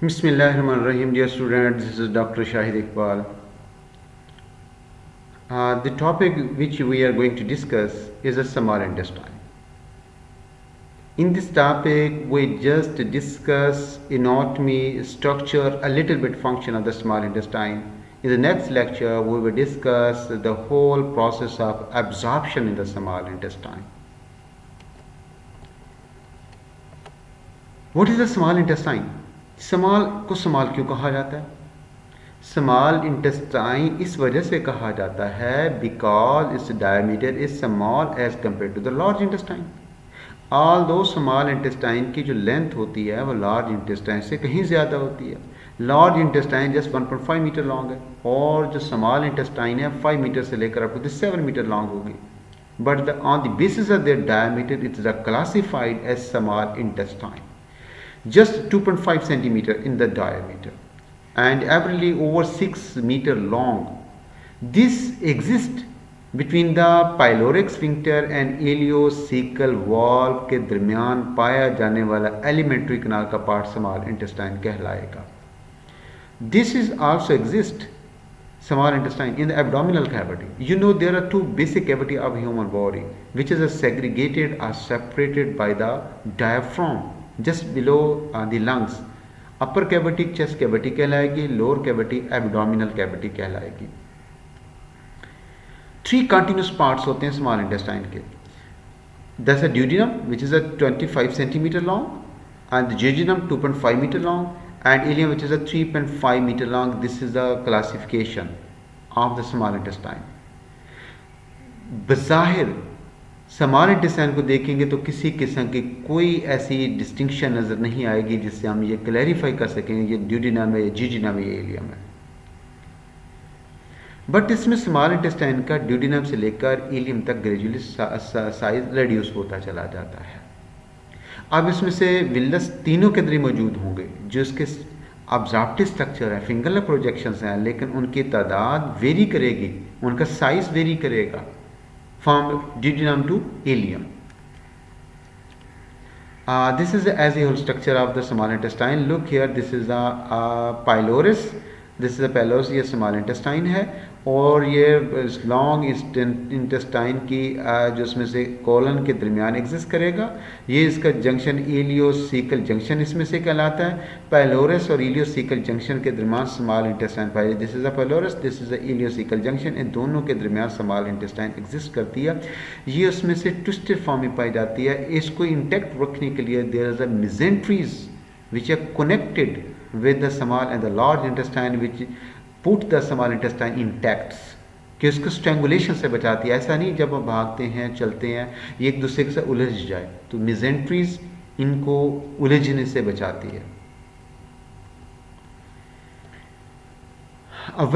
Bismillahirrahmanirrahim, dear students, this is Dr. Shahid Iqbal. The topic which we are going to discuss is the small intestine. In this topic, we just discuss anatomy, structure, a little bit function of the small intestine. In the next lecture, we will discuss the whole process of absorption in the small intestine. What is the small intestine? Small को small क्यों कहा जाता है? Small intestine इस वजह से कहा जाता है because its diameter is small as compared to the large intestine. Although small intestine की जो लेंथ होती है वो लार्ज इंटेस्टाइन से कहीं ज़्यादा होती है. Large intestine just 1.5 metre long है और जो स्मॉल इंटेस्टाइन है 5 मीटर से लेकर अप टू 7 मीटर लॉन्ग होगी. But on the basis of their diameter it's classified as small intestine. Just 2.5 centimeter in the diameter and averagely over 6 meter long. This exists between the pyloric sphincter and ileocecal valve के दरमियान पाया जाने वाला alimentary canal का part small intestine कहलाएगा. This is also exist small intestine in the abdominal cavity. You know there are two basic cavity of human body which is segregated or separated by the diaphragm just below the lungs. Upper cavity chest cavity कहलाएगी, lower cavity abdominal cavity कहलाएगी. 3 continuous parts होते हैं small intestine के. That's a duodenum which is a 25 centimetre long and jejunum 2.5 metre long and ileum which is a 3.5 metre long. This is the classification of the small intestine. बज़ाहिर small intestine को देखेंगे तो किसी किस्म की कोई ऐसी डिस्टिंक्शन नज़र नहीं आएगी जिससे हम ये क्लैरिफाई कर सकें ये ड्यूडिनम है, ये जीजिनम है, ये एलियम है. बट इसमें स्मॉल इंटेस्टाइन का ड्यूडिनम से लेकर एलियम तक ग्रेजुअली साइज रिड्यूस होता चला जाता है. अब इसमें से विलस तीनों के अंदर मौजूद होंगे जो इसके ऑब्जॉर्प्टिव स्ट्रक्चर है, फिंगुलर प्रोजेक्शंस हैं, लेकिन उनकी तादाद वेरी करेगी, उनका साइज वेरी करेगा from duodenum to ileum. This is as a whole structure of the small intestine. Look here, this is a pylorus. This is a pylorus, ये small intestine है और ये लॉन्ग इंटेस्टाइन की जो इसमें से कॉलन के दरमियान एग्जिस्ट करेगा. ये इसका जंक्शन इलियोसीकल जंक्शन इसमें से कहलाता है. पाइलोरस और इलियोसीकल जंक्शन के दरमियान स्मॉल इंटेस्टाइन पाई. This is a pylorus, this is a ileocaecal junction. इन दोनों के दरमियान स्मॉल इंटेस्टाइन एग्जिस्ट करती है. ये उसमें से ट्विस्टेड फॉर्म में पाई जाती है. इसको इंटैक्ट रखने के लिए there is a mesenteries which are connected with the small and the large intestine which put the small intestine intact. कि उसको स्ट्रैंगुलेशन से बचाती है. ऐसा नहीं जब हम भागते हैं चलते हैं ये एक दूसरे के साथ उलझ जाए, तो मेसेंट्रीज इनको उलझने से बचाती है.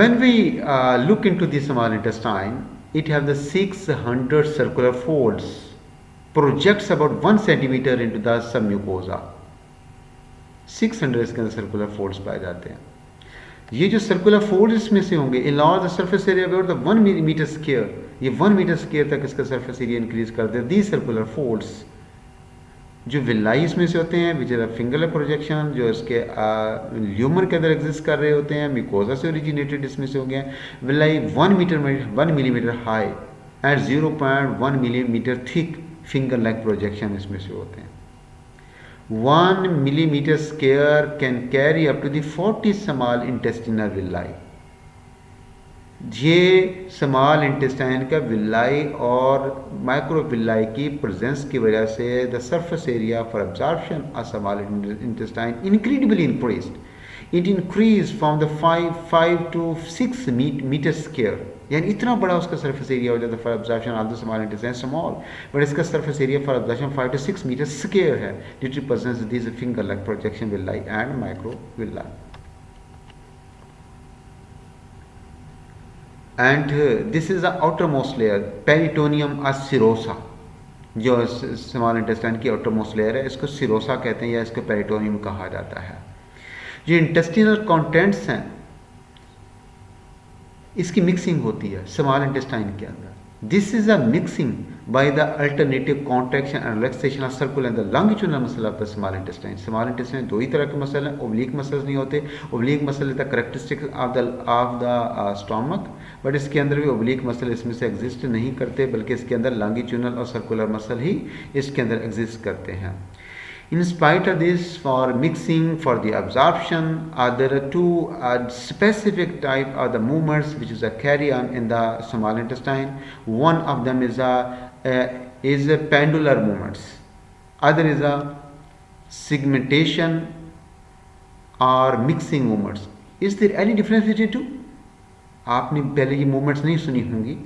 When we look into the small intestine, it have the 600 circular folds, projects about 1 centimeter into the submucosa. 600 इसके अंदर सर्कुलर फोल्ड्स पाए जाते हैं. ये जो सर्कुलर फोल्ड इसमें से होंगे enlarge the surface area about the 1 millimeter square. ये 1 मीटर स्क्वायर तक इसका सरफेस एरिया इंक्रीज कर दे. दी सर्कुलर फोल्ड्स जो विलाई इसमें से होते हैं विच इज फिंगुलर प्रोजेक्शन जो इसके ल्यूमर के अंदर एग्जिस्ट कर रहे होते हैं, मिकोजा से ओरिजिनेटेड इसमें से हो गए. Villi 1 millimetre high and 0.1 millimetre thick finger like projection इसमें से होते हैं. 1 millimeter square can carry up to the 40 small intestinal villi. ये स्मॉल इंटेस्टाइन का विलाई और माइक्रो विलाई की प्रेजेंस की वजह से the surface area for absorption of small intestine incredibly increased. It increase from the 5 to 6 metre square. यानी इतना बड़ा उसका सरफेस एरिया हो जाता है for absorption of the small intestine small, but इसका surface area for absorption 5 to 6 metre square है due to presence of this finger like projection villi and micro villi. And this is the outermost layer peritoneum और serosa. जो small intestine की outermost layer है इसको serosa कहते हैं या इसको पेरिटोनियम कहा जाता है. जो इंटेस्टिनल कंटेंट्स हैं इसकी मिक्सिंग होती है स्मॉल इंटेस्टाइन के अंदर. This is a mixing by the alternative contraction and relaxation of circular and the longitudinal muscle of the small intestine. Small intestine दो ही तरह के मसल हैं, oblique muscles नहीं होते. Oblique muscle is the characteristic of the stomach, but इसके अंदर भी oblique muscle इसमें से exist नहीं करते, बल्कि इसके अंदर longitudinal और circular muscle ही इसके अंदर exist करते हैं. In spite of this, for mixing, for the absorption, there are two specific type of the movements which is a carry on in the small intestine. One of them is a pendular movements. Other is a segmentation or mixing movements. Is there any difference between two? आपने पहले ये movements नहीं सुनी होंगी.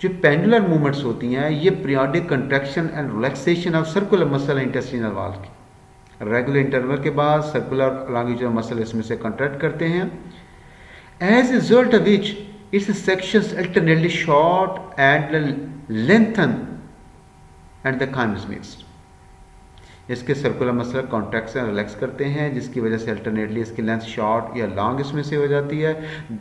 जो pendular movements होती हैं ये periodic contraction and relaxation of circular muscle intestinal wall की रेगुलर इंटरवल के बाद सर्कुलर लॉन्गिट्यूडनल मसल इसमें से कंट्रैक्ट करते हैं. As a result of which its sections alternately short and lengthen and the chyme is mixed. इसके circular muscle contraction relax करते हैं जिसकी वजह से अल्टरनेटली इसकी लेंथ शॉर्ट या लॉन्ग इसमें से हो जाती है.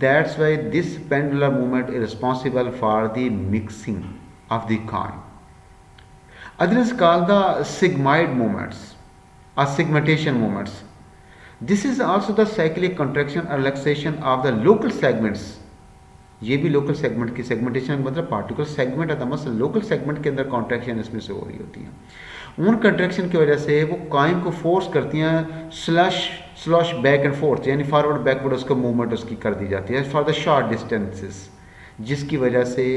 That's why this pendular movement is responsible for the mixing of the chyme. Other is called the sigmoid movements or segmentation movements. This is also the cyclic contraction or relaxation of the local segments. ये भी local segment की segmentation मतलब particular segment आता muscle local segment के अंदर contraction इसमें से हो रही होती है. उन कॉन्ट्रैक्शन की वजह से वो काइम को फोर्स करती हैं स्लॉश बैक एंड फोर्थ, यानी फॉरवर्ड बैकवर्ड उसको मूवमेंट उसकी कर दी जाती है फॉर द शॉर्ट डिस्टेंसेस, जिसकी वजह से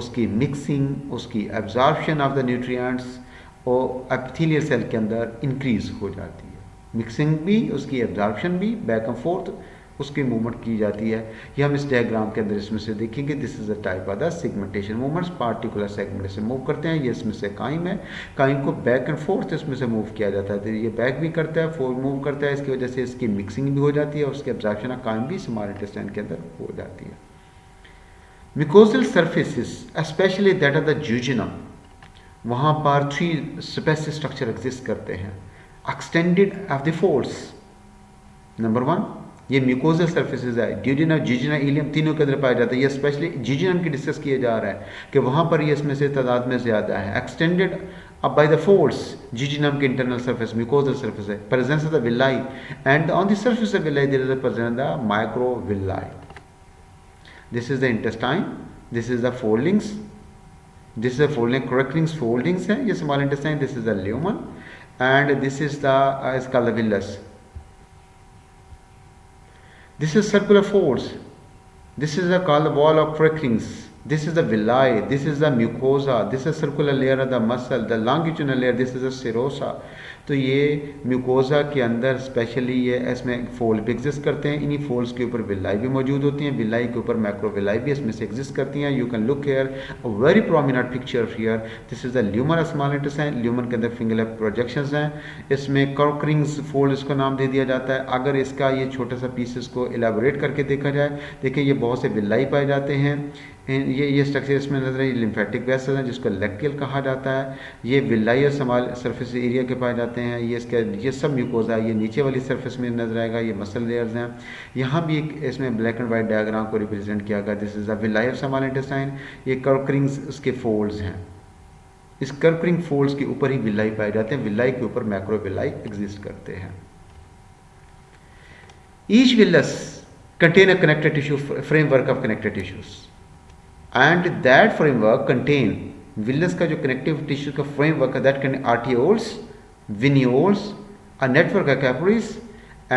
उसकी मिक्सिंग, उसकी एब्जॉर्प्शन ऑफ द न्यूट्रिएंट्स और एपिथेलियल सेल के अंदर इंक्रीज हो जाती है. मिक्सिंग भी, उसकी एब्जॉर्प्शन भी, बैक एंड फोर्थ उसकी मूवमेंट की जाती है. ये हम इस डायग्राम के अंदर इसमें से देखेंगे. This is the type of the segmentation movements. Particular segment से मूव करते हैं. ये इसमें से काइम है, काइम को बैक एंड फोर्थ इसमें से मूव किया जाता है. तो ये बैक भी करता है, फोर्थ मूव करता है. इसकी वजह से इसकी मिक्सिंग भी हो जाती है और उसकी एब्जॉर्प्शन ऑफ काइम भी स्मॉल इंटेस्टाइन के अंदर हो जाती है. Mucosal surfaces specially that of the jejunum, वहाँ पर 3 स्पेसिस स्ट्रक्चर एग्जिस्ट करते हैं. Extended of the folds, number 1 ये म्यूकोजल सर्फेसिस है. ड्यूडिनम, जिजिना, इलियम तीनों के अंदर पाया जाता है. ये स्पेशली जिजिनम की डिस्कस किया जा रहा है कि वहाँ पर ये इसमें से तादाद में ज़्यादा है. एक्सटेंडेड अब बाय द फोल्ड्स, जिजिनम के इंटरनल सर्फेस म्यूकोजल सर्फेस है. Presence of the villi and on the surface of villi there is a presence the microvilli. This is the intestine, this is the foldings, this is the folding foldings है ये small intestine. this is the lumen and this is the is called the villus. this is circular folds. this is called the wall of cracklings. this is the villi, this is the mucosa, this is circular layer of the muscle, the longitudinal layer, this is the serosa. तो ये mucosa के अंदर specially ये इसमें fold भी exist करते हैं. इन्हीं फोल्ड्स के ऊपर विलाई भी मौजूद होती हैं. विलाई के ऊपर मैक्रोविलाई भी इसमें से एग्जिस्ट करती हैं. You can look here a very prominent picture here. This is the lumen of small intestine. Lumen के अंदर फिंगर प्रोजेक्शंस हैं. इसमें कॉर्करिंग्स फोल्ड इसको नाम दे दिया जाता है. अगर इसका ये छोटा सा पीसेस को एलाबोरेट करके देखा जाए, देखिए ये बहुत से विलाई पाए जाते हैं. ये स्ट्रक्चर इसमें नजर है. ये लिम्फेटिक वेसल है जिसको लेक्टियल कहा जाता है. ये विलाई और स्मॉल सरफेस एरिया के पाए जाते हैं. ये सब म्यूकोजा है. ये नीचे वाली सरफेस में नजर आएगा. ये मसल लेयर्स हैं. यहाँ भी एक इसमें ब्लैक एंड वाइट डायग्राम को रिप्रेजेंट किया गया. This is the villi of small intestine. ये कर्करिंग्स उसके फोल्ड्स हैं. इस कर्करिंग फोल्ड्स के ऊपर ही विलाई पाए जाते हैं. विलाई के ऊपर मैक्रो विलाई एग्जिस्ट करते हैं. Each villous contain a connected tissue framework of connected tissues and that framework contain villus का जो connective tissue का framework है, that contain arterioles, venules, a network of capillaries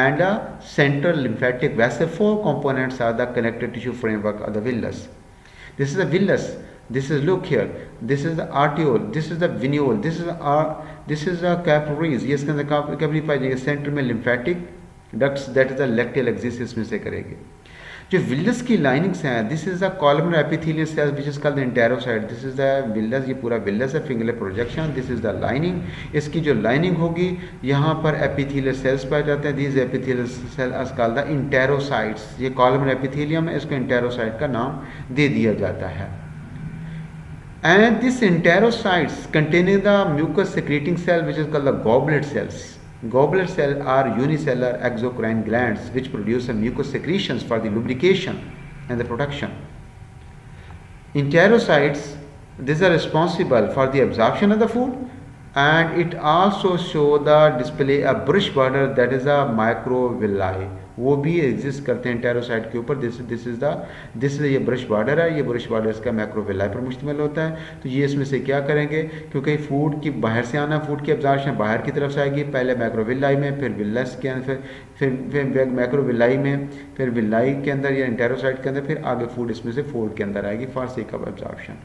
and a central lymphatic vessel. 4 components are the connective tissue framework of the villus. This is the villus. This is, look here, this is the arteriole, this is the venule, this is the capillaries. ये इसके अंदर capillary पाई जाएगी. Centre में lymphatic ducts, that is the lacteal axis इसमें से करेगी. जो villous की लाइनिंग्स हैं, this is the columnar epithelial cells which is called the enterocyte. This is the villus. ये पूरा विलस है. Fingular projection. This is the lining. इसकी जो लाइनिंग होगी यहाँ पर एपिथेलियल सेल्स पाए जाते हैं. This epithelial cell are called the enterocytes. ये कॉलमनर एपिथेलियम है, इसको इंटेरोसाइट का नाम दे दिया जाता है. And this enterocytes containing the mucus secreting cell which is called the goblet cells. Goblet cells are unicellular exocrine glands which produce mucous secretions for the lubrication and the protection. Enterocytes These are responsible for the absorption of the food, and it also show the display a brush border, that is a microvilli, वो भी exist करते हैं टेरोसाइट के ऊपर। This ये brush border है, ये brush border इसका मैक्रोविलाई पर मुश्तमिल होता है। तो ये इसमें से क्या करेंगे, क्योंकि फूड की बाहर से आना, फूड की एब्जॉर्प्शन बाहर की तरफ से आएगी, पहले मैक्रोविलाई में, फिर विलस के अंदर, फिर मैक्रोविलाई में, फिर विलाई के अंदर या इंटेरोसाइट के अंदर, फिर आगे फूड इसमें से फोल्ड के अंदर आएगी for sake of absorption.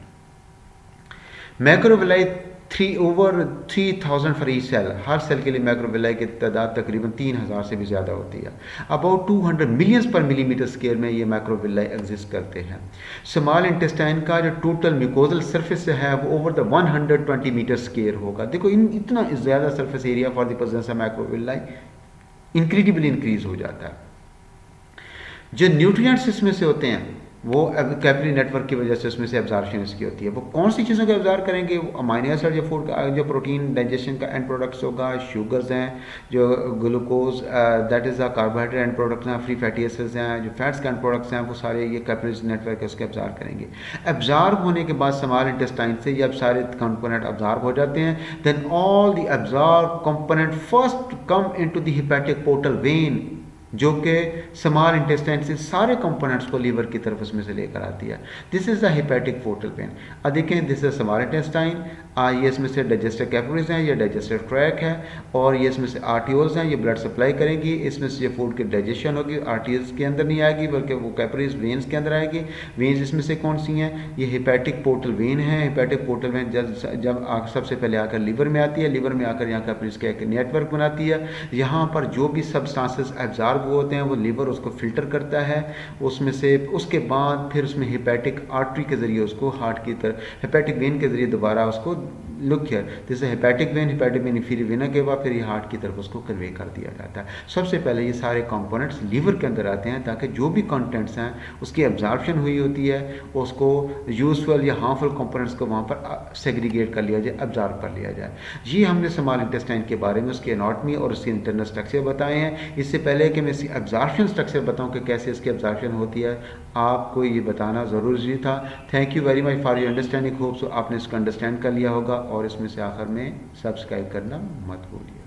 Macrovilli 3,000 for each cell, हर सेल के लिए मैक्रोविलाई की तादाद तकरीबन 3,000 से भी ज़्यादा होती है। अबाउट 200 मिलियंस पर मिलीमीटर स्क्वायर में ये मैक्रोविलाई एग्जिस्ट करते हैं। स्मॉल इंटेस्टाइन का जो टोटल म्यूकोजल सरफेस है वो ओवर द 120 मीटर स्क्वायर होगा। देखो इतना ज़्यादा surface area for the presence of macrovilli incredibly increase हो जाता है। जो न्यूट्रिएंट्स इसमें से होते हैं वो कैपिलरी नेटवर्क की वजह से उसमें से एब्जॉर्प्शन इसकी होती है। वो कौन सी चीज़ों को एब्जॉर्ब करेंगे, अमाइनो एसिड जो फूड का जो प्रोटीन डाइजेशन का एंड प्रोडक्ट्स होगा, शुगर्स हैं, जो glucose that is the carbohydrate and products हैं, फ्री फैटी एसिड्स हैं, जो फैट्स के एंड प्रोडक्ट्स हैं, वो सारे ये कैपिलरी नेटवर्क है उसके एब्जॉर्ब करेंगे। एब्जॉर्ब होने के बाद स्मॉल इंटेस्टाइन से जब सारे कंपोनेंट एब्जॉर्ब हो जाते हैं, then all the absorb component first come into the hepatic portal vein, जो कि स्मॉल इंटेस्टाइन से सारे कंपोनेंट्स को लीवर की तरफ उसमें से लेकर आती है। This is the hepatic portal when. अब देखें, दिस इज स्मॉल इंटेस्टाइन, ये इसमें से डाइजेस्टिव कैपिलरीज हैं, ये डाइजेस्टिव ट्रैक है, और ये इसमें से आर्टियोल्स हैं, ये ब्लड सप्लाई करेंगी, इसमें से ये फूड की डाइजेशन होगी, आर्टियोल्स के अंदर नहीं आएगी बल्कि वो कैपिलरीज वेन्स के अंदर आएगी। वेन्स इसमें से कौन सी हैं, ये हेपेटिक पोर्टल वेन है। हेपेटिक पोर्टल वेन जब सबसे पहले आकर लीवर में आती है, लीवर में आकर यहाँ कैपिलरीज का एक नेटवर्क बनाती है। यहाँ पर जो भी सब्सटेंसेस एब्जॉर्ब वो होते हैं वो लीवर उसको फिल्टर करता है उसमें से, उसके बाद फिर उसमें हेपेटिक आर्टरी के जरिए उसको हार्ट की तरफ, हेपेटिक वेन के जरिए दोबारा उसको लुक हियर, जैसे हेपेटिक वेन इंफीरियर वेना के बाद फिर ये हार्ट की तरफ उसको कन्वे कर दिया जाता है। सबसे पहले ये सारे कंपोनेंट्स लीवर के अंदर आते हैं ताकि जो भी कंटेंट्स हैं उसकी एब्जॉर्प्शन हुई होती है, उसको यूजफुल या हार्मफुल कंपोनेंट्स को वहाँ पर सेग्रीगेट कर लिया जाए, एब्जॉर्ब कर लिया जाए। ये हमने स्मॉल इंटेस्टाइन के बारे में उसकी एनाटॉमी और उसकी इंटरनल स्ट्रक्चर बताए हैं। इससे पहले कि मैं इसकी एब्जॉर्प्शन स्ट्रक्चर बताऊँ कि कैसे इसकी एब्जॉर्प्शन होती है, आपको ये बताना ज़रूरी था। Thank you very much for your understanding. Hope so आपने इसको अंडरस्टैंड कर लिया होगा, और इसमें से आखिर में सब्सक्राइब करना मत भूलिए।